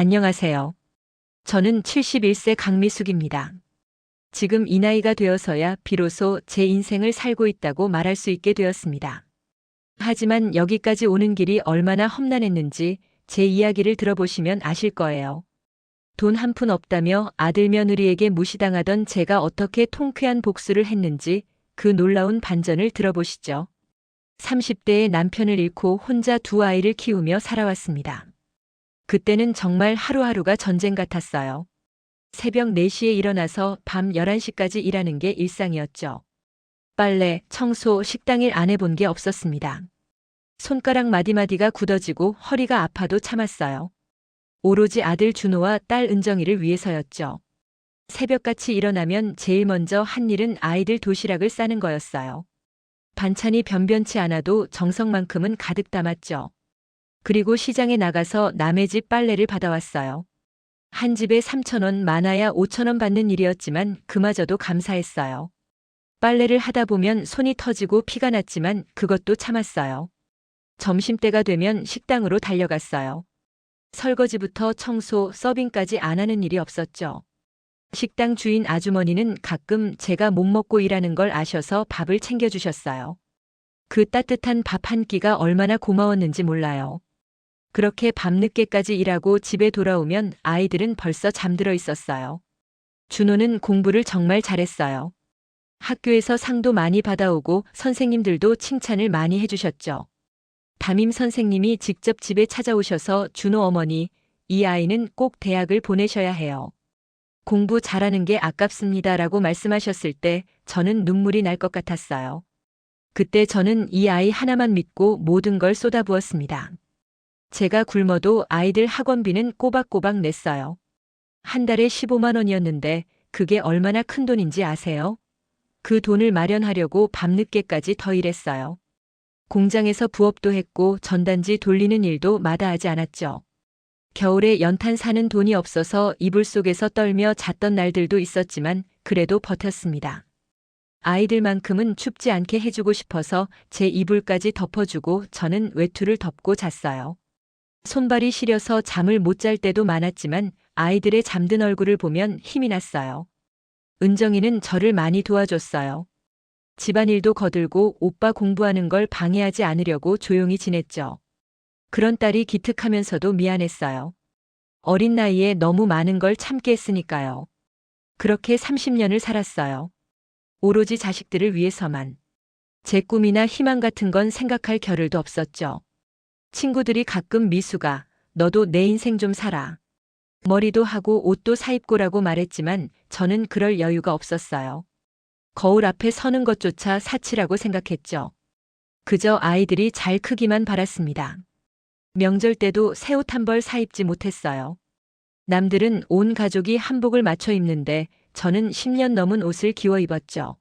안녕하세요. 저는 71세 강미숙입니다. 지금 이 나이가 되어서야 비로소 제 인생을 살고 있다고 말할 수 있게 되었습니다. 하지만 여기까지 오는 길이 얼마나 험난했는지 제 이야기를 들어보시면 아실 거예요. 돈 한 푼 없다며 아들 며느리에게 무시당하던 제가 어떻게 통쾌한 복수를 했는지 그 놀라운 반전을 들어보시죠. 30대에 남편을 잃고 혼자 두 아이를 키우며 살아왔습니다. 그때는 정말 하루하루가 전쟁 같았어요. 새벽 4시에 일어나서 밤 11시까지 일하는 게 일상이었죠. 빨래, 청소, 식당일 안 해본 게 없었습니다. 손가락 마디마디가 굳어지고 허리가 아파도 참았어요. 오로지 아들 준호와 딸 은정이를 위해서였죠. 새벽같이 일어나면 제일 먼저 한 일은 아이들 도시락을 싸는 거였어요. 반찬이 변변치 않아도 정성만큼은 가득 담았죠. 그리고 시장에 나가서 남의 집 빨래를 받아왔어요. 한 집에 3,000원, 많아야 5,000원 받는 일이었지만 그마저도 감사했어요. 빨래를 하다 보면 손이 터지고 피가 났지만 그것도 참았어요. 점심때가 되면 식당으로 달려갔어요. 설거지부터 청소, 서빙까지 안 하는 일이 없었죠. 식당 주인 아주머니는 가끔 제가 못 먹고 일하는 걸 아셔서 밥을 챙겨주셨어요. 그 따뜻한 밥 한 끼가 얼마나 고마웠는지 몰라요. 그렇게 밤늦게까지 일하고 집에 돌아오면 아이들은 벌써 잠들어 있었어요. 준호는 공부를 정말 잘했어요. 학교에서 상도 많이 받아오고 선생님들도 칭찬을 많이 해주셨죠. 담임 선생님이 직접 집에 찾아오셔서 준호 어머니, 이 아이는 꼭 대학을 보내셔야 해요. 공부 잘하는 게 아깝습니다라고 말씀하셨을 때 저는 눈물이 날 것 같았어요. 그때 저는 이 아이 하나만 믿고 모든 걸 쏟아부었습니다. 제가 굶어도 아이들 학원비는 꼬박꼬박 냈어요. 한 달에 15만 원이었는데 그게 얼마나 큰 돈인지 아세요? 그 돈을 마련하려고 밤늦게까지 더 일했어요. 공장에서 부업도 했고 전단지 돌리는 일도 마다하지 않았죠. 겨울에 연탄 사는 돈이 없어서 이불 속에서 떨며 잤던 날들도 있었지만 그래도 버텼습니다. 아이들만큼은 춥지 않게 해주고 싶어서 제 이불까지 덮어주고 저는 외투를 덮고 잤어요. 손발이 시려서 잠을 못 잘 때도 많았지만 아이들의 잠든 얼굴을 보면 힘이 났어요. 은정이는 저를 많이 도와줬어요. 집안일도 거들고 오빠 공부하는 걸 방해하지 않으려고 조용히 지냈죠. 그런 딸이 기특하면서도 미안했어요. 어린 나이에 너무 많은 걸 참게 했으니까요. 그렇게 30년을 살았어요. 오로지 자식들을 위해서만. 제 꿈이나 희망 같은 건 생각할 겨를도 없었죠. 친구들이 가끔 미숙아, 너도 내 인생 좀 살아. 머리도 하고 옷도 사입고라고 말했지만 저는 그럴 여유가 없었어요. 거울 앞에 서는 것조차 사치라고 생각했죠. 그저 아이들이 잘 크기만 바랐습니다. 명절 때도 새 옷 한 벌 사입지 못했어요. 남들은 온 가족이 한복을 맞춰 입는데 저는 10년 넘은 옷을 기워 입었죠.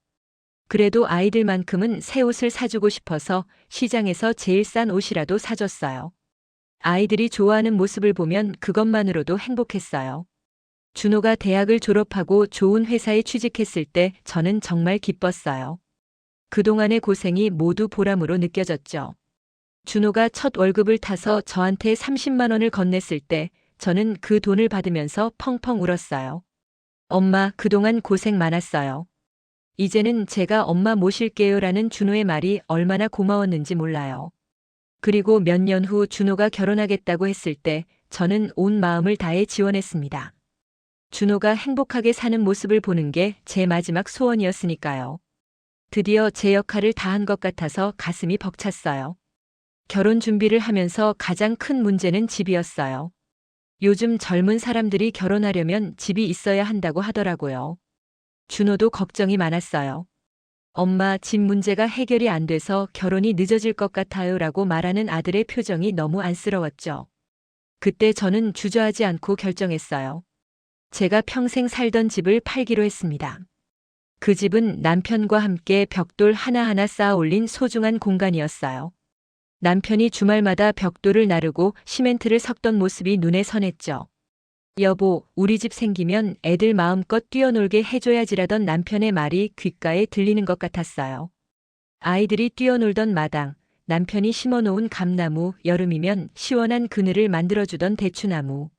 그래도 아이들만큼은 새 옷을 사주고 싶어서 시장에서 제일 싼 옷이라도 사줬어요. 아이들이 좋아하는 모습을 보면 그것만으로도 행복했어요. 준호가 대학을 졸업하고 좋은 회사에 취직했을 때 저는 정말 기뻤어요. 그동안의 고생이 모두 보람으로 느껴졌죠. 준호가 첫 월급을 타서 저한테 30만 원을 건넸을 때 저는 그 돈을 받으면서 펑펑 울었어요. 엄마, 그동안 고생 많았어요. 이제는 제가 엄마 모실게요라는 준호의 말이 얼마나 고마웠는지 몰라요. 그리고 몇 년 후 준호가 결혼하겠다고 했을 때 저는 온 마음을 다해 지원했습니다. 준호가 행복하게 사는 모습을 보는 게 제 마지막 소원이었으니까요. 드디어 제 역할을 다한 것 같아서 가슴이 벅찼어요. 결혼 준비를 하면서 가장 큰 문제는 집이었어요. 요즘 젊은 사람들이 결혼하려면 집이 있어야 한다고 하더라고요. 준호도 걱정이 많았어요. 엄마, 집 문제가 해결이 안 돼서 결혼이 늦어질 것 같아요 라고 말하는 아들의 표정이 너무 안쓰러웠죠. 그때 저는 주저하지 않고 결정했어요. 제가 평생 살던 집을 팔기로 했습니다. 그 집은 남편과 함께 벽돌 하나하나 쌓아 올린 소중한 공간이었어요. 남편이 주말마다 벽돌을 나르고 시멘트를 섞던 모습이 눈에 선했죠. 여보, 우리 집 생기면 애들 마음껏 뛰어놀게 해줘야지라던 남편의 말이 귓가에 들리는 것 같았어요. 아이들이 뛰어놀던 마당, 남편이 심어놓은 감나무, 여름이면 시원한 그늘을 만들어주던 대추나무.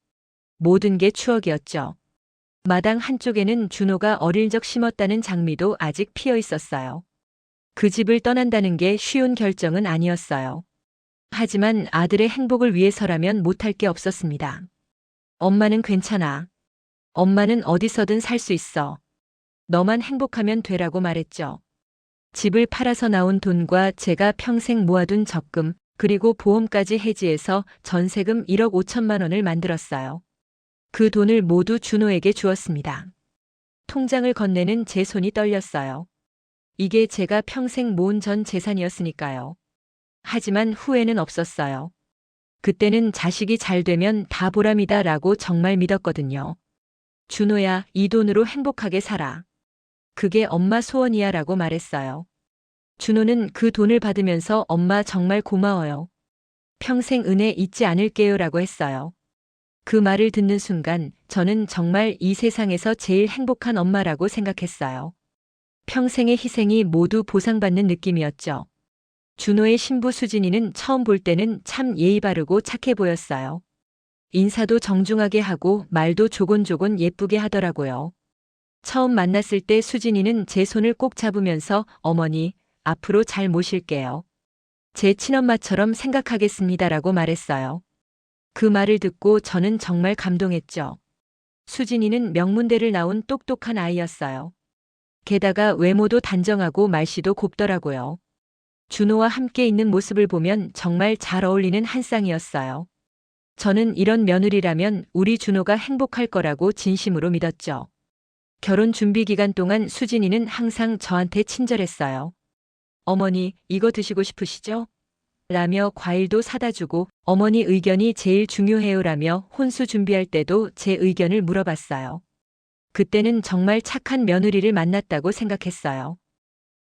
모든 게 추억이었죠. 마당 한쪽에는 준호가 어릴 적 심었다는 장미도 아직 피어 있었어요. 그 집을 떠난다는 게 쉬운 결정은 아니었어요. 하지만 아들의 행복을 위해서라면 못할 게 없었습니다. 엄마는 괜찮아. 엄마는 어디서든 살 수 있어. 너만 행복하면 되라고 말했죠. 집을 팔아서 나온 돈과 제가 평생 모아둔 적금, 그리고 보험까지 해지해서 전세금 1억 5천만 원을 만들었어요. 그 돈을 모두 준호에게 주었습니다. 통장을 건네는 제 손이 떨렸어요. 이게 제가 평생 모은 전 재산이었으니까요. 하지만 후회는 없었어요. 그때는 자식이 잘 되면 다 보람이다라고 정말 믿었거든요. 준호야, 이 돈으로 행복하게 살아. 그게 엄마 소원이야 라고 말했어요. 준호는 그 돈을 받으면서 엄마 정말 고마워요. 평생 은혜 잊지 않을게요 라고 했어요. 그 말을 듣는 순간 저는 정말 이 세상에서 제일 행복한 엄마라고 생각했어요. 평생의 희생이 모두 보상받는 느낌이었죠. 준호의 신부 수진이는 처음 볼 때는 참 예의 바르고 착해 보였어요. 인사도 정중하게 하고 말도 조곤조곤 예쁘게 하더라고요. 처음 만났을 때 수진이는 제 손을 꼭 잡으면서 어머니, 앞으로 잘 모실게요. 제 친엄마처럼 생각하겠습니다라고 말했어요. 그 말을 듣고 저는 정말 감동했죠. 수진이는 명문대를 나온 똑똑한 아이였어요. 게다가 외모도 단정하고 말씨도 곱더라고요. 준호와 함께 있는 모습을 보면 정말 잘 어울리는 한 쌍이었어요. 저는 이런 며느리라면 우리 준호가 행복할 거라고 진심으로 믿었죠. 결혼 준비 기간 동안 수진이는 항상 저한테 친절했어요. 어머니, 이거 드시고 싶으시죠? 라며 과일도 사다 주고 어머니 의견이 제일 중요해요라며 혼수 준비할 때도 제 의견을 물어봤어요. 그때는 정말 착한 며느리를 만났다고 생각했어요.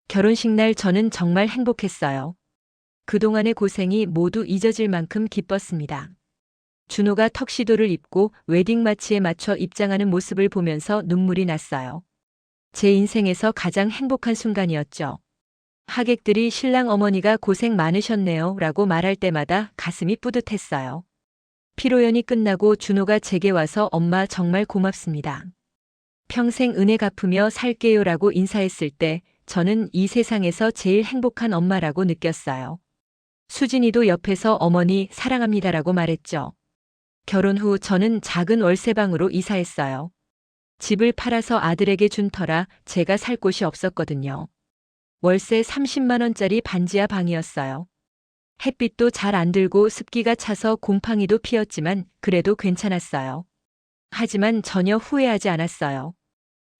결혼식 날 저는 정말 행복했어요. 그동안의 고생이 모두 잊어질 만큼 기뻤습니다. 준호가 턱시도를 입고 웨딩 마치에 맞춰 입장하는 모습을 보면서 눈물이 났어요. 제 인생에서 가장 행복한 순간이었죠. 하객들이 신랑 어머니가 고생 많으셨네요 라고 말할 때마다 가슴이 뿌듯했어요. 피로연이 끝나고 준호가 제게 와서 엄마 정말 고맙습니다. 평생 은혜 갚으며 살게요 라고 인사했을 때 저는 이 세상에서 제일 행복한 엄마라고 느꼈어요. 수진이도 옆에서 어머니 사랑합니다라고 말했죠. 결혼 후 저는 작은 월세방으로 이사했어요. 집을 팔아서 아들에게 준 터라 제가 살 곳이 없었거든요. 월세 30만 원짜리 반지하 방이었어요. 햇빛도 잘 안 들고 습기가 차서 곰팡이도 피었지만 그래도 괜찮았어요. 하지만 전혀 후회하지 않았어요.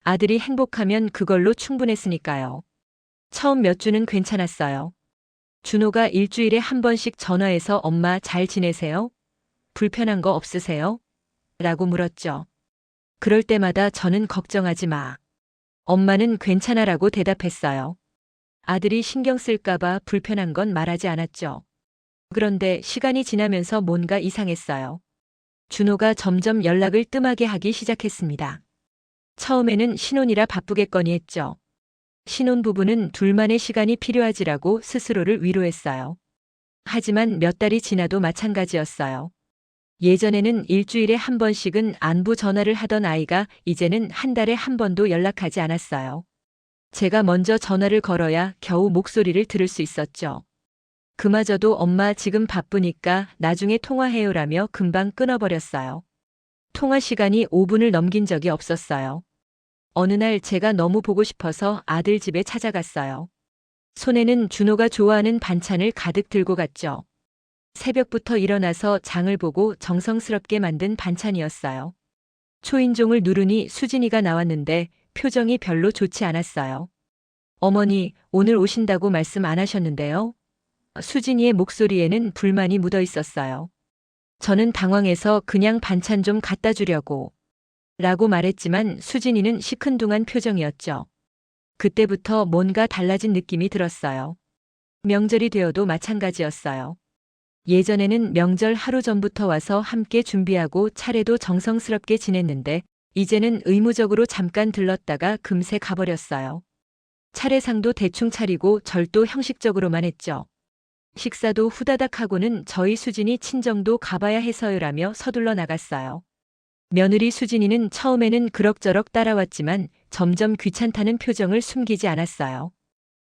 아들이 행복하면 그걸로 충분했으니까요. 처음 몇 주는 괜찮았어요. 준호가 일주일에 한 번씩 전화해서 엄마 잘 지내세요? 불편한 거 없으세요? 라고 물었죠. 그럴 때마다 저는 걱정하지 마. 엄마는 괜찮아 라고 대답했어요. 아들이 신경 쓸까봐 불편한 건 말하지 않았죠. 그런데 시간이 지나면서 뭔가 이상했어요. 준호가 점점 연락을 뜸하게 하기 시작했습니다. 처음에는 신혼이라 바쁘겠거니 했죠. 신혼부부는 둘만의 시간이 필요하지라고 스스로를 위로했어요. 하지만 몇 달이 지나도 마찬가지였어요. 예전에는 일주일에 한 번씩은 안부 전화를 하던 아이가 이제는 한 달에 한 번도 연락하지 않았어요. 제가 먼저 전화를 걸어야 겨우 목소리를 들을 수 있었죠. 그마저도 엄마 지금 바쁘니까 나중에 통화해요라며 금방 끊어버렸어요. 통화 시간이 5분을 넘긴 적이 없었어요. 어느 날 제가 너무 보고 싶어서 아들 집에 찾아갔어요. 손에는 준호가 좋아하는 반찬을 가득 들고 갔죠. 새벽부터 일어나서 장을 보고 정성스럽게 만든 반찬이었어요. 초인종을 누르니 수진이가 나왔는데 표정이 별로 좋지 않았어요. 어머니, 오늘 오신다고 말씀 안 하셨는데요? 수진이의 목소리에는 불만이 묻어 있었어요. 저는 당황해서 그냥 반찬 좀 갖다 주려고 라고 말했지만 수진이는 시큰둥한 표정이었죠. 그때부터 뭔가 달라진 느낌이 들었어요. 명절이 되어도 마찬가지였어요. 예전에는 명절 하루 전부터 와서 함께 준비하고 차례도 정성스럽게 지냈는데 이제는 의무적으로 잠깐 들렀다가 금세 가버렸어요. 차례상도 대충 차리고 절도 형식적으로만 했죠. 식사도 후다닥 하고는 저희 수진이 친정도 가봐야 해서요라며 서둘러 나갔어요. 며느리 수진이는 처음에는 그럭저럭 따라왔지만 점점 귀찮다는 표정을 숨기지 않았어요.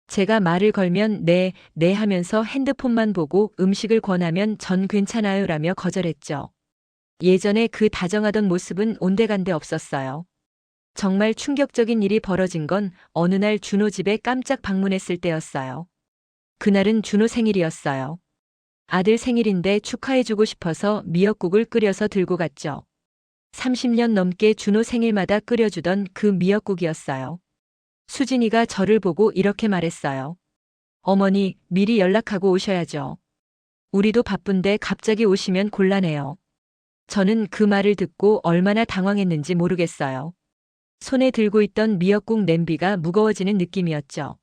제가 말을 걸면 네, 네 하면서 핸드폰만 보고 음식을 권하면 전 괜찮아요 라며 거절했죠. 예전에 그 다정하던 모습은 온데간데 없었어요. 정말 충격적인 일이 벌어진 건 어느 날 준호 집에 깜짝 방문했을 때였어요. 그날은 준호 생일이었어요. 아들 생일인데 축하해주고 싶어서 미역국을 끓여서 들고 갔죠. 30년 넘게 준호 생일마다 끓여주던 그 미역국이었어요. 수진이가 저를 보고 이렇게 말했어요. 어머니, 미리 연락하고 오셔야죠. 우리도 바쁜데 갑자기 오시면 곤란해요. 저는 그 말을 듣고 얼마나 당황했는지 모르겠어요. 손에 들고 있던 미역국 냄비가 무거워지는 느낌이었죠.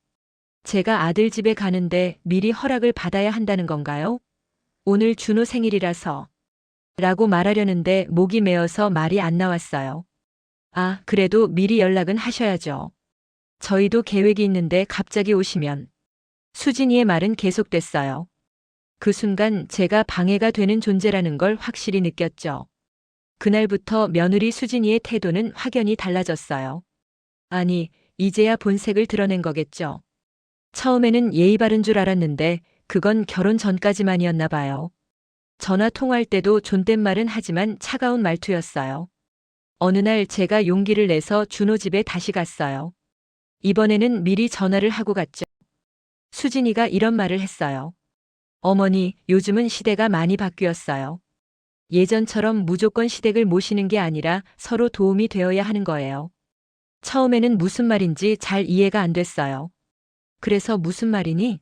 제가 아들 집에 가는데 미리 허락을 받아야 한다는 건가요? 오늘 준호 생일이라서. 라고 말하려는데 목이 메어서 말이 안 나왔어요. 아, 그래도 미리 연락은 하셔야죠. 저희도 계획이 있는데 갑자기 오시면. 수진이의 말은 계속됐어요. 그 순간 제가 방해가 되는 존재라는 걸 확실히 느꼈죠. 그날부터 며느리 수진이의 태도는 확연히 달라졌어요. 아니, 이제야 본색을 드러낸 거겠죠. 처음에는 예의 바른 줄 알았는데 그건 결혼 전까지만이었나 봐요. 전화 통화할 때도 존댓말은 하지만 차가운 말투였어요. 어느 날 제가 용기를 내서 준호 집에 다시 갔어요. 이번에는 미리 전화를 하고 갔죠. 수진이가 이런 말을 했어요. 어머니, 요즘은 시대가 많이 바뀌었어요. 예전처럼 무조건 시댁을 모시는 게 아니라 서로 도움이 되어야 하는 거예요. 처음에는 무슨 말인지 잘 이해가 안 됐어요. 그래서 무슨 말이니?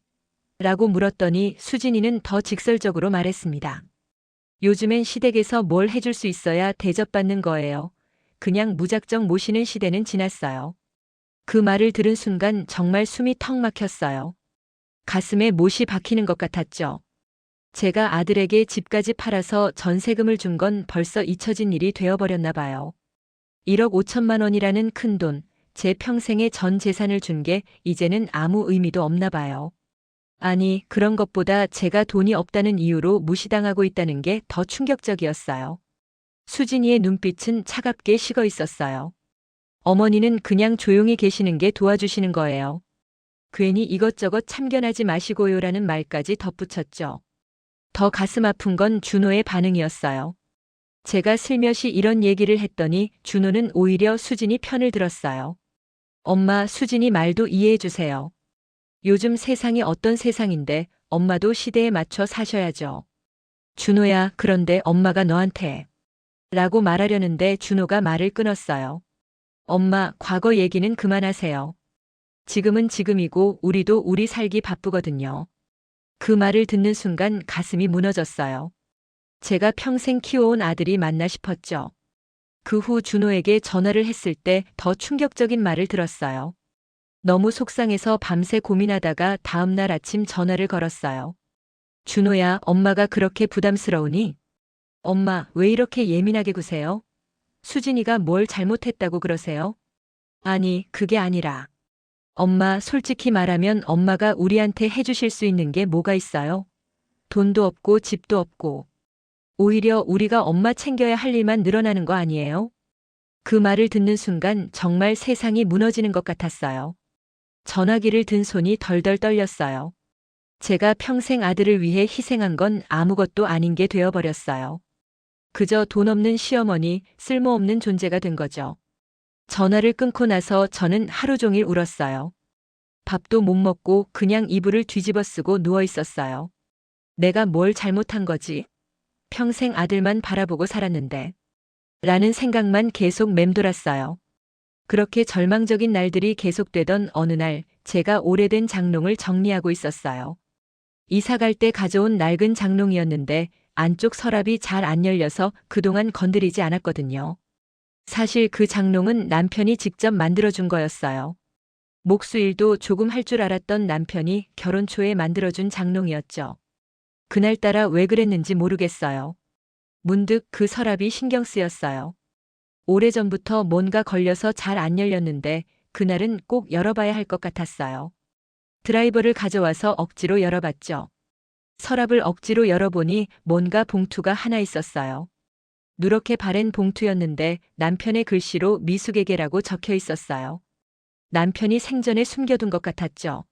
라고 물었더니 수진이는 더 직설적으로 말했습니다. 요즘엔 시댁에서 뭘 해줄 수 있어야 대접받는 거예요. 그냥 무작정 모시는 시대는 지났어요. 그 말을 들은 순간 정말 숨이 턱 막혔어요. 가슴에 못이 박히는 것 같았죠. 제가 아들에게 집까지 팔아서 전세금을 준 건 벌써 잊혀진 일이 되어버렸나 봐요. 1억 5천만 원이라는 큰 돈, 제 평생의 전 재산을 준 게 이제는 아무 의미도 없나 봐요. 아니, 그런 것보다 제가 돈이 없다는 이유로 무시당하고 있다는 게 더 충격적이었어요. 수진이의 눈빛은 차갑게 식어 있었어요. 어머니는 그냥 조용히 계시는 게 도와주시는 거예요. 괜히 이것저것 참견하지 마시고요라는 말까지 덧붙였죠. 더 가슴 아픈 건 준호의 반응이었어요. 제가 슬며시 이런 얘기를 했더니 준호는 오히려 수진이 편을 들었어요. 엄마, 수진이 말도 이해해 주세요. 요즘 세상이 어떤 세상인데 엄마도 시대에 맞춰 사셔야죠. 준호야, 그런데 엄마가 너한테 라고 말하려는데 준호가 말을 끊었어요. 엄마, 과거 얘기는 그만하세요. 지금은 지금이고 우리도 우리 살기 바쁘거든요. 그 말을 듣는 순간 가슴이 무너졌어요. 제가 평생 키워온 아들이 맞나 싶었죠. 그 후 준호에게 전화를 했을 때 더 충격적인 말을 들었어요. 너무 속상해서 밤새 고민하다가 다음날 아침 전화를 걸었어요. 준호야, 엄마가 그렇게 부담스러우니? 엄마, 왜 이렇게 예민하게 구세요? 수진이가 뭘 잘못했다고 그러세요? 아니, 그게 아니라. 엄마, 솔직히 말하면 엄마가 우리한테 해주실 수 있는 게 뭐가 있어요? 돈도 없고 집도 없고. 오히려 우리가 엄마 챙겨야 할 일만 늘어나는 거 아니에요? 그 말을 듣는 순간 정말 세상이 무너지는 것 같았어요. 전화기를 든 손이 덜덜 떨렸어요. 제가 평생 아들을 위해 희생한 건 아무것도 아닌 게 되어버렸어요. 그저 돈 없는 시어머니, 쓸모없는 존재가 된 거죠. 전화를 끊고 나서 저는 하루 종일 울었어요. 밥도 못 먹고 그냥 이불을 뒤집어 쓰고 누워 있었어요. 내가 뭘 잘못한 거지? 평생 아들만 바라보고 살았는데. 라는 생각만 계속 맴돌았어요. 그렇게 절망적인 날들이 계속되던 어느 날 제가 오래된 장롱을 정리하고 있었어요. 이사 갈 때 가져온 낡은 장롱이었는데 안쪽 서랍이 잘 안 열려서 그동안 건드리지 않았거든요. 사실 그 장롱은 남편이 직접 만들어준 거였어요. 목수일도 조금 할 줄 알았던 남편이 결혼 초에 만들어준 장롱이었죠. 그날따라 왜 그랬는지 모르겠어요. 문득 그 서랍이 신경 쓰였어요. 오래전부터 뭔가 걸려서 잘 안 열렸는데 그날은 꼭 열어봐야 할 것 같았어요. 드라이버를 가져와서 억지로 열어봤죠. 서랍을 억지로 열어보니 뭔가 봉투가 하나 있었어요. 누렇게 바랜 봉투였는데 남편의 글씨로 미숙에게라고 적혀 있었어요. 남편이 생전에 숨겨둔 것 같았죠.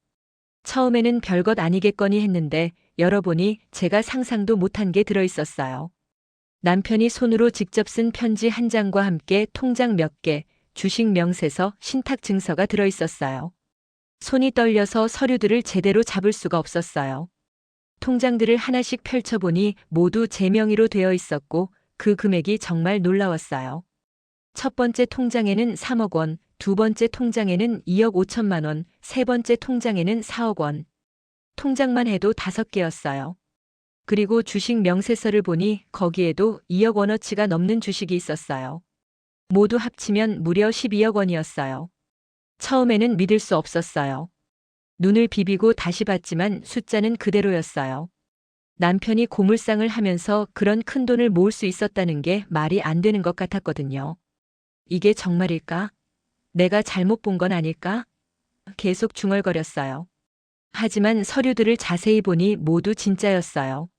처음에는 별것 아니겠거니 했는데 열어보니 제가 상상도 못한 게 들어있었어요. 남편이 손으로 직접 쓴 편지 한 장과 함께 통장 몇 개, 주식 명세서, 신탁 증서가 들어있었어요. 손이 떨려서 서류들을 제대로 잡을 수가 없었어요. 통장들을 하나씩 펼쳐보니 모두 제 명의로 되어 있었고 그 금액이 정말 놀라웠어요. 첫 번째 통장에는 3억 원, 두 번째 통장에는 2억 5천만 원, 세 번째 통장에는 4억 원. 통장만 해도 5개였어요. 그리고 주식 명세서를 보니 거기에도 2억 원어치가 넘는 주식이 있었어요. 모두 합치면 무려 12억 원이었어요. 처음에는 믿을 수 없었어요. 눈을 비비고 다시 봤지만 숫자는 그대로였어요. 남편이 고물상을 하면서 그런 큰 돈을 모을 수 있었다는 게 말이 안 되는 것 같았거든요. 이게 정말일까? 내가 잘못 본 건 아닐까? 계속 중얼거렸어요. 하지만 서류들을 자세히 보니 모두 진짜였어요.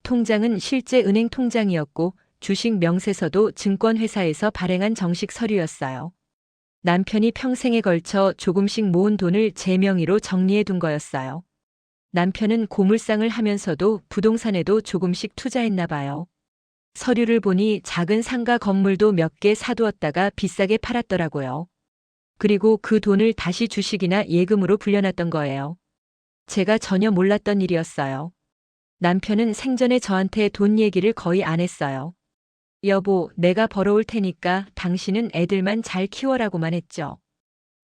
통장은 실제 은행 통장이었고 주식 명세서도 증권회사에서 발행한 정식 서류였어요. 남편이 평생에 걸쳐 조금씩 모은 돈을 제 명의로 정리해 둔 거였어요. 남편은 고물상을 하면서도 부동산에도 조금씩 투자했나 봐요. 서류를 보니 작은 상가 건물도 몇 개 사두었다가 비싸게 팔았더라고요. 그리고 그 돈을 다시 주식이나 예금으로 불려놨던 거예요. 제가 전혀 몰랐던 일이었어요. 남편은 생전에 저한테 돈 얘기를 거의 안 했어요. 여보, 내가 벌어올 테니까 당신은 애들만 잘 키워라고만 했죠.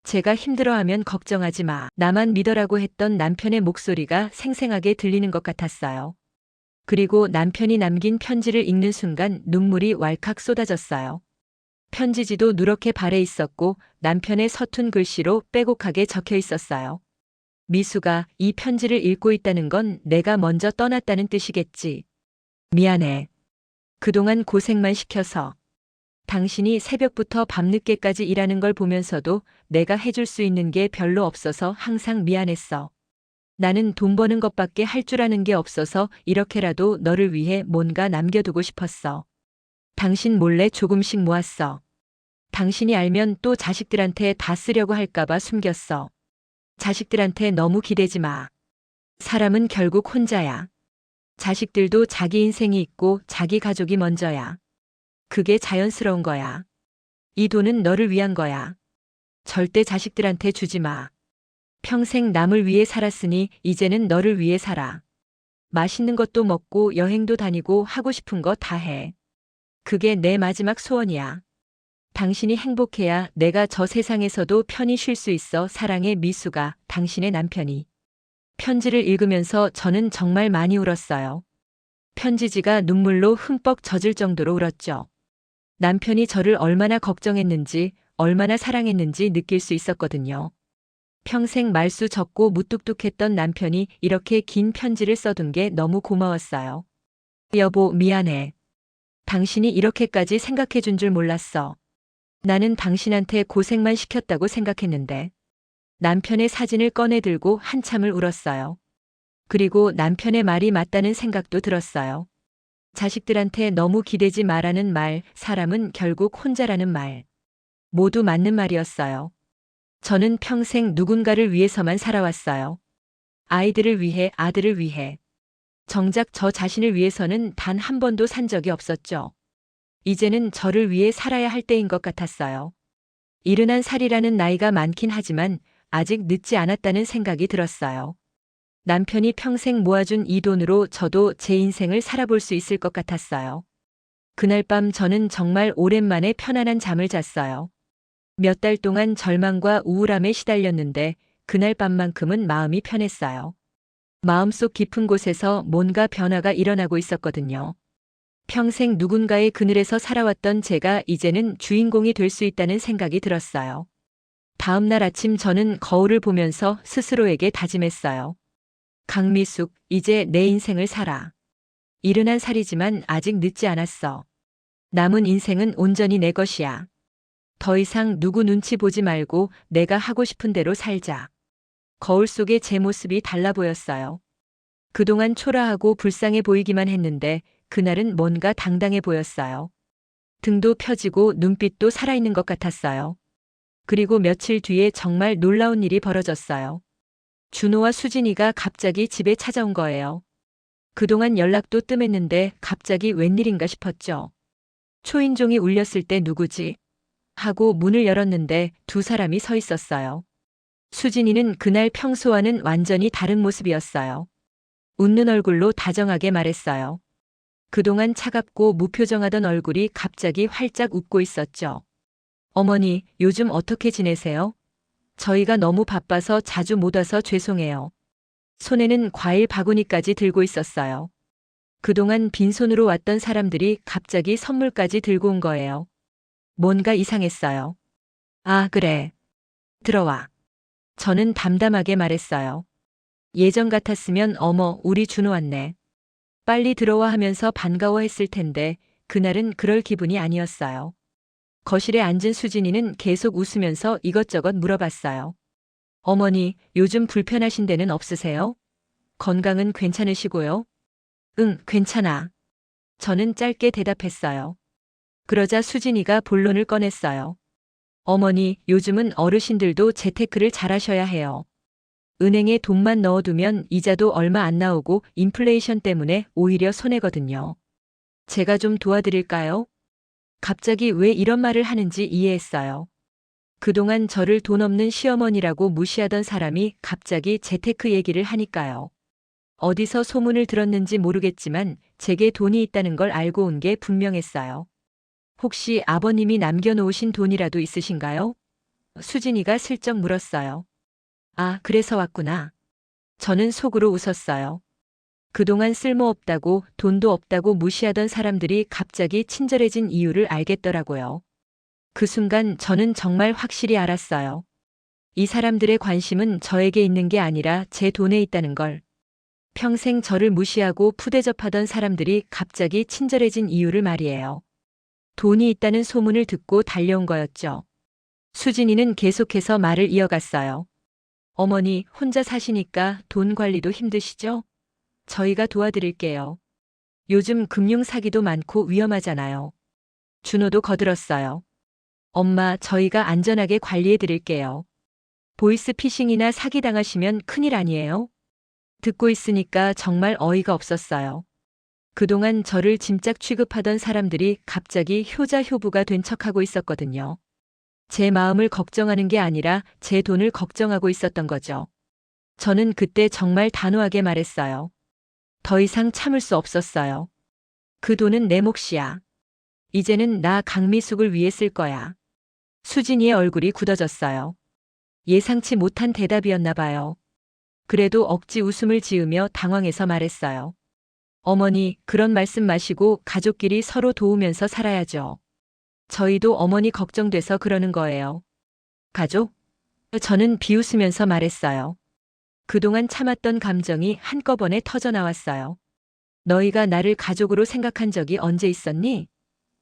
제가 힘들어하면 걱정하지 마. 나만 믿어라고 했던 남편의 목소리가 생생하게 들리는 것 같았어요. 그리고 남편이 남긴 편지를 읽는 순간 눈물이 왈칵 쏟아졌어요. 편지지도 누렇게 발해 있었고 남편의 서툰 글씨로 빼곡하게 적혀 있었어요. 미수가 이 편지를 읽고 있다는 건 내가 먼저 떠났다는 뜻이겠지. 미안해. 그동안 고생만 시켜서. 당신이 새벽부터 밤늦게까지 일하는 걸 보면서도 내가 해줄 수 있는 게 별로 없어서 항상 미안했어. 나는 돈 버는 것밖에 할 줄 아는 게 없어서 이렇게라도 너를 위해 뭔가 남겨두고 싶었어. 당신 몰래 조금씩 모았어. 당신이 알면 또 자식들한테 다 쓰려고 할까봐 숨겼어. 자식들한테 너무 기대지 마. 사람은 결국 혼자야. 자식들도 자기 인생이 있고 자기 가족이 먼저야. 그게 자연스러운 거야. 이 돈은 너를 위한 거야. 절대 자식들한테 주지 마. 평생 남을 위해 살았으니 이제는 너를 위해 살아. 맛있는 것도 먹고 여행도 다니고 하고 싶은 거 다 해. 그게 내 마지막 소원이야. 당신이 행복해야 내가 저 세상에서도 편히 쉴 수 있어. 사랑해 미수가, 당신의 남편이. 편지를 읽으면서 저는 정말 많이 울었어요. 편지지가 눈물로 흠뻑 젖을 정도로 울었죠. 남편이 저를 얼마나 걱정했는지, 얼마나 사랑했는지 느낄 수 있었거든요. 평생 말수 적고 무뚝뚝했던 남편이 이렇게 긴 편지를 써둔 게 너무 고마웠어요. 여보, 미안해. 당신이 이렇게까지 생각해 준 줄 몰랐어. 나는 당신한테 고생만 시켰다고 생각했는데. 남편의 사진을 꺼내 들고 한참을 울었어요. 그리고 남편의 말이 맞다는 생각도 들었어요. 자식들한테 너무 기대지 마라는 말, 사람은 결국 혼자라는 말. 모두 맞는 말이었어요. 저는 평생 누군가를 위해서만 살아왔어요. 아이들을 위해, 아들을 위해. 정작 저 자신을 위해서는 단 한 번도 산 적이 없었죠. 이제는 저를 위해 살아야 할 때인 것 같았어요. 71살이라는 나이가 많긴 하지만 아직 늦지 않았다는 생각이 들었어요. 남편이 평생 모아준 이 돈으로 저도 제 인생을 살아볼 수 있을 것 같았어요. 그날 밤 저는 정말 오랜만에 편안한 잠을 잤어요. 몇 달 동안 절망과 우울함에 시달렸는데 그날 밤만큼은 마음이 편했어요. 마음속 깊은 곳에서 뭔가 변화가 일어나고 있었거든요. 평생 누군가의 그늘에서 살아왔던 제가 이제는 주인공이 될 수 있다는 생각이 들었어요. 다음 날 아침 저는 거울을 보면서 스스로에게 다짐했어요. 강미숙, 이제 내 인생을 살아. 71살이지만 아직 늦지 않았어. 남은 인생은 온전히 내 것이야. 더 이상 누구 눈치 보지 말고 내가 하고 싶은 대로 살자. 거울 속에 제 모습이 달라 보였어요. 그동안 초라하고 불쌍해 보이기만 했는데 그날은 뭔가 당당해 보였어요. 등도 펴지고 눈빛도 살아있는 것 같았어요. 그리고 며칠 뒤에 정말 놀라운 일이 벌어졌어요. 준호와 수진이가 갑자기 집에 찾아온 거예요. 그동안 연락도 뜸했는데 갑자기 웬일인가 싶었죠. 초인종이 울렸을 때 누구지? 하고 문을 열었는데 두 사람이 서 있었어요. 수진이는 그날 평소와는 완전히 다른 모습이었어요. 웃는 얼굴로 다정하게 말했어요. 그동안 차갑고 무표정하던 얼굴이 갑자기 활짝 웃고 있었죠. 어머니, 요즘 어떻게 지내세요? 저희가 너무 바빠서 자주 못 와서 죄송해요. 손에는 과일 바구니까지 들고 있었어요. 그동안 빈손으로 왔던 사람들이 갑자기 선물까지 들고 온 거예요. 뭔가 이상했어요. 아, 그래. 들어와. 저는 담담하게 말했어요. 예전 같았으면 어머, 우리 준호 왔네. 빨리 들어와 하면서 반가워했을 텐데 그날은 그럴 기분이 아니었어요. 거실에 앉은 수진이는 계속 웃으면서 이것저것 물어봤어요. 어머니, 요즘 불편하신 데는 없으세요? 건강은 괜찮으시고요? 응, 괜찮아. 저는 짧게 대답했어요. 그러자 수진이가 본론을 꺼냈어요. 어머니, 요즘은 어르신들도 재테크를 잘하셔야 해요. 은행에 돈만 넣어두면 이자도 얼마 안 나오고 인플레이션 때문에 오히려 손해거든요. 제가 좀 도와드릴까요? 갑자기 왜 이런 말을 하는지 이해했어요. 그동안 저를 돈 없는 시어머니라고 무시하던 사람이 갑자기 재테크 얘기를 하니까요. 어디서 소문을 들었는지 모르겠지만 제게 돈이 있다는 걸 알고 온 게 분명했어요. 혹시 아버님이 남겨놓으신 돈이라도 있으신가요? 수진이가 슬쩍 물었어요. 아, 그래서 왔구나. 저는 속으로 웃었어요. 그동안 쓸모없다고 돈도 없다고 무시하던 사람들이 갑자기 친절해진 이유를 알겠더라고요. 그 순간 저는 정말 확실히 알았어요. 이 사람들의 관심은 저에게 있는 게 아니라 제 돈에 있다는 걸. 평생 저를 무시하고 푸대접하던 사람들이 갑자기 친절해진 이유를 말이에요. 돈이 있다는 소문을 듣고 달려온 거였죠. 수진이는 계속해서 말을 이어갔어요. 어머니, 혼자 사시니까 돈 관리도 힘드시죠? 저희가 도와드릴게요. 요즘 금융 사기도 많고 위험하잖아요. 준호도 거들었어요. 엄마, 저희가 안전하게 관리해 드릴게요. 보이스 피싱이나 사기 당하시면 큰일 아니에요? 듣고 있으니까 정말 어이가 없었어요. 그동안 저를 짐짝 취급하던 사람들이 갑자기 효자효부가 된 척하고 있었거든요. 제 마음을 걱정하는 게 아니라 제 돈을 걱정하고 있었던 거죠. 저는 그때 정말 단호하게 말했어요. 더 이상 참을 수 없었어요. 그 돈은 내 몫이야. 이제는 나 강미숙을 위해 쓸 거야. 수진이의 얼굴이 굳어졌어요. 예상치 못한 대답이었나 봐요. 그래도 억지 웃음을 지으며 당황해서 말했어요. 어머니, 그런 말씀 마시고 가족끼리 서로 도우면서 살아야죠. 저희도 어머니 걱정돼서 그러는 거예요. 가족? 저는 비웃으면서 말했어요. 그동안 참았던 감정이 한꺼번에 터져 나왔어요. 너희가 나를 가족으로 생각한 적이 언제 있었니?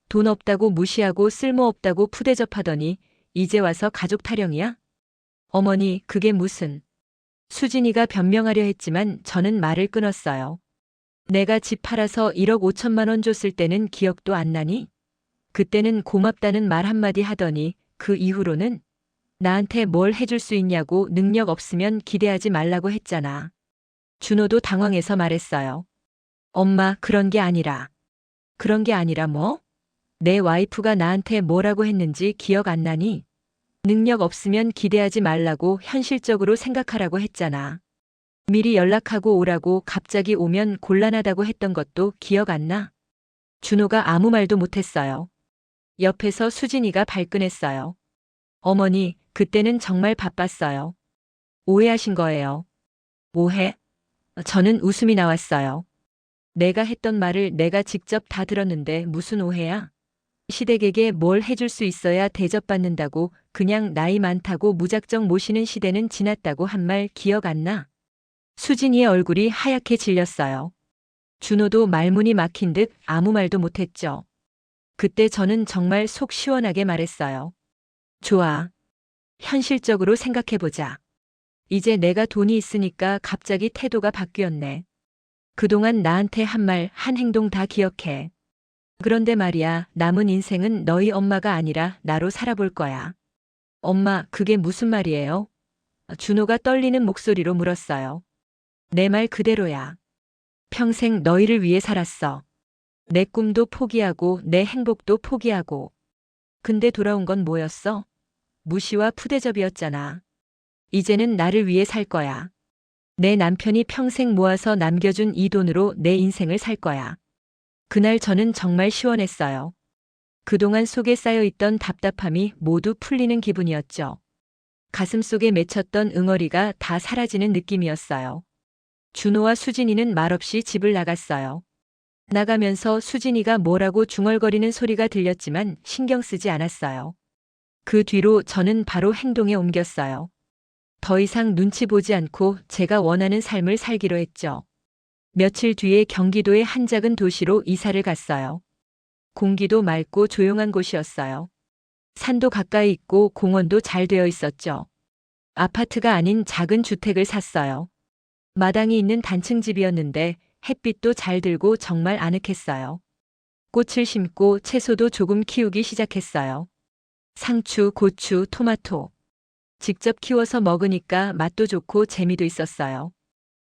돈 없다고 무시하고 쓸모없다고 푸대접하더니 이제 와서 가족 타령이야? 어머니, 그게 무슨... 수진이가 변명하려 했지만 저는 말을 끊었어요. 내가 집 팔아서 1억 5천만 원 줬을 때는 기억도 안 나니? 그때는 고맙다는 말 한마디 하더니 그 이후로는 나한테 뭘 해줄 수 있냐고 능력 없으면 기대하지 말라고 했잖아. 준호도 당황해서 말했어요. 엄마, 그런 게 아니라. 그런 게 아니라 뭐? 내 와이프가 나한테 뭐라고 했는지 기억 안 나니? 능력 없으면 기대하지 말라고 현실적으로 생각하라고 했잖아. 미리 연락하고 오라고 갑자기 오면 곤란하다고 했던 것도 기억 안 나? 준호가 아무 말도 못했어요. 옆에서 수진이가 발끈했어요. 어머니, 그때는 정말 바빴어요. 오해하신 거예요. 오해? 저는 웃음이 나왔어요. 내가 했던 말을 내가 직접 다 들었는데 무슨 오해야? 시댁에게 뭘 해줄 수 있어야 대접받는다고 그냥 나이 많다고 무작정 모시는 시대는 지났다고 한 말 기억 안 나? 수진이의 얼굴이 하얗게 질렸어요. 준호도 말문이 막힌 듯 아무 말도 못했죠. 그때 저는 정말 속 시원하게 말했어요. 좋아. 현실적으로 생각해보자. 이제 내가 돈이 있으니까 갑자기 태도가 바뀌었네. 그동안 나한테 한 말, 한 행동 다 기억해. 그런데 말이야, 남은 인생은 너희 엄마가 아니라 나로 살아볼 거야. 엄마, 그게 무슨 말이에요? 준호가 떨리는 목소리로 물었어요. 내 말 그대로야. 평생 너희를 위해 살았어. 내 꿈도 포기하고 내 행복도 포기하고. 근데 돌아온 건 뭐였어? 무시와 푸대접이었잖아. 이제는 나를 위해 살 거야. 내 남편이 평생 모아서 남겨준 이 돈으로 내 인생을 살 거야. 그날 저는 정말 시원했어요. 그동안 속에 쌓여있던 답답함이 모두 풀리는 기분이었죠. 가슴속에 맺혔던 응어리가 다 사라지는 느낌이었어요. 준호와 수진이는 말없이 집을 나갔어요. 나가면서 수진이가 뭐라고 중얼거리는 소리가 들렸지만 신경 쓰지 않았어요. 그 뒤로 저는 바로 행동에 옮겼어요. 더 이상 눈치 보지 않고 제가 원하는 삶을 살기로 했죠. 며칠 뒤에 경기도의 한 작은 도시로 이사를 갔어요. 공기도 맑고 조용한 곳이었어요. 산도 가까이 있고 공원도 잘 되어 있었죠. 아파트가 아닌 작은 주택을 샀어요. 마당이 있는 단층 집이었는데 햇빛도 잘 들고 정말 아늑했어요. 꽃을 심고 채소도 조금 키우기 시작했어요. 상추, 고추, 토마토. 직접 키워서 먹으니까 맛도 좋고 재미도 있었어요.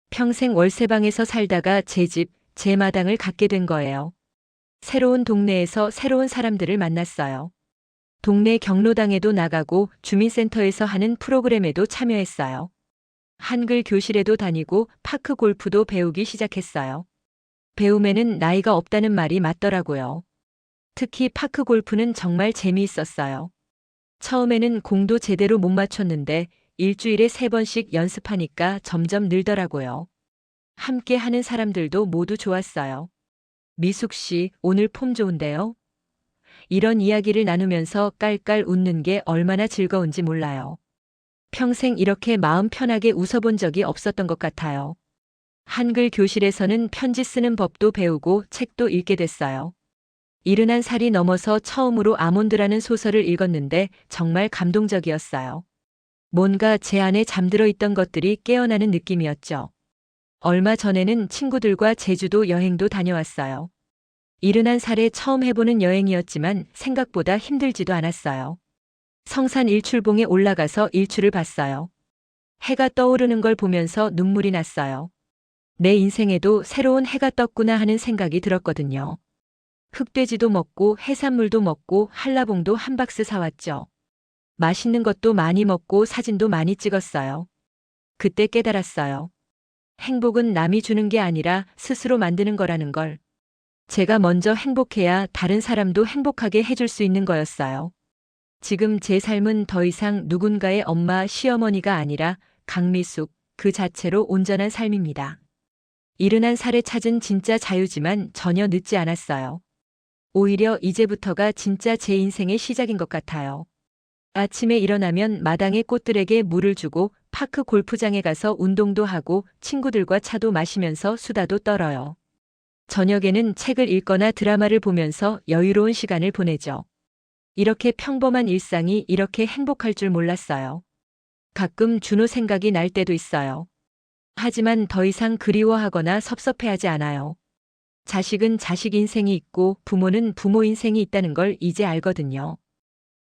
평생 월세방에서 살다가 제 집, 제 마당을 갖게 된 거예요. 새로운 동네에서 새로운 사람들을 만났어요. 동네 경로당에도 나가고 주민센터에서 하는 프로그램에도 참여했어요. 한글 교실에도 다니고 파크 골프도 배우기 시작했어요. 배움에는 나이가 없다는 말이 맞더라고요. 특히 파크 골프는 정말 재미있었어요. 처음에는 공도 제대로 못 맞췄는데 일주일에 3번씩 연습하니까 점점 늘더라고요. 함께 하는 사람들도 모두 좋았어요. 미숙 씨, 오늘 폼 좋은데요? 이런 이야기를 나누면서 깔깔 웃는 게 얼마나 즐거운지 몰라요. 평생 이렇게 마음 편하게 웃어본 적이 없었던 것 같아요. 한글 교실에서는 편지 쓰는 법도 배우고 책도 읽게 됐어요. 71살이 넘어서 처음으로 아몬드라는 소설을 읽었는데 정말 감동적이었어요. 뭔가 제 안에 잠들어 있던 것들이 깨어나는 느낌이었죠. 얼마 전에는 친구들과 제주도 여행도 다녀왔어요. 71살에 처음 해보는 여행이었지만 생각보다 힘들지도 않았어요. 성산 일출봉에 올라가서 일출을 봤어요. 해가 떠오르는 걸 보면서 눈물이 났어요. 내 인생에도 새로운 해가 떴구나 하는 생각이 들었거든요. 흑돼지도 먹고 해산물도 먹고 한라봉도 한 박스 사왔죠. 맛있는 것도 많이 먹고 사진도 많이 찍었어요. 그때 깨달았어요. 행복은 남이 주는 게 아니라 스스로 만드는 거라는 걸. 제가 먼저 행복해야 다른 사람도 행복하게 해줄 수 있는 거였어요. 지금 제 삶은 더 이상 누군가의 엄마, 시어머니가 아니라 강미숙 그 자체로 온전한 삶입니다. 71살에 찾은 진짜 자유지만 전혀 늦지 않았어요. 오히려 이제부터가 진짜 제 인생의 시작인 것 같아요. 아침에 일어나면 마당의 꽃들에게 물을 주고 파크 골프장에 가서 운동도 하고 친구들과 차도 마시면서 수다도 떨어요. 저녁에는 책을 읽거나 드라마를 보면서 여유로운 시간을 보내죠. 이렇게 평범한 일상이 이렇게 행복할 줄 몰랐어요. 가끔 준호 생각이 날 때도 있어요. 하지만 더 이상 그리워하거나 섭섭해하지 않아요. 자식은 자식 인생이 있고 부모는 부모 인생이 있다는 걸 이제 알거든요.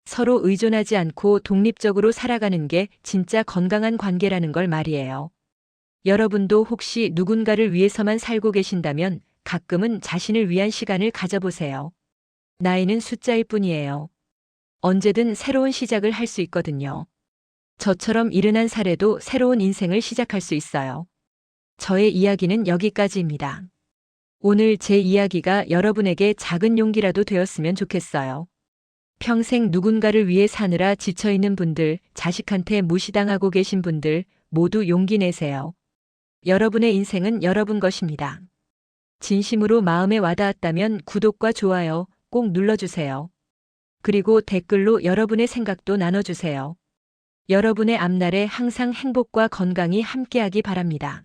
서로 의존하지 않고 독립적으로 살아가는 게 진짜 건강한 관계라는 걸 말이에요. 여러분도 혹시 누군가를 위해서만 살고 계신다면 가끔은 자신을 위한 시간을 가져보세요. 나이는 숫자일 뿐이에요. 언제든 새로운 시작을 할 수 있거든요. 저처럼 71살에도 새로운 인생을 시작할 수 있어요. 저의 이야기는 여기까지입니다. 오늘 제 이야기가 여러분에게 작은 용기라도 되었으면 좋겠어요. 평생 누군가를 위해 사느라 지쳐있는 분들, 자식한테 무시당하고 계신 분들 모두 용기 내세요. 여러분의 인생은 여러분 것입니다. 진심으로 마음에 와닿았다면 구독과 좋아요 꼭 눌러주세요. 그리고 댓글로 여러분의 생각도 나눠주세요. 여러분의 앞날에 항상 행복과 건강이 함께하기 바랍니다.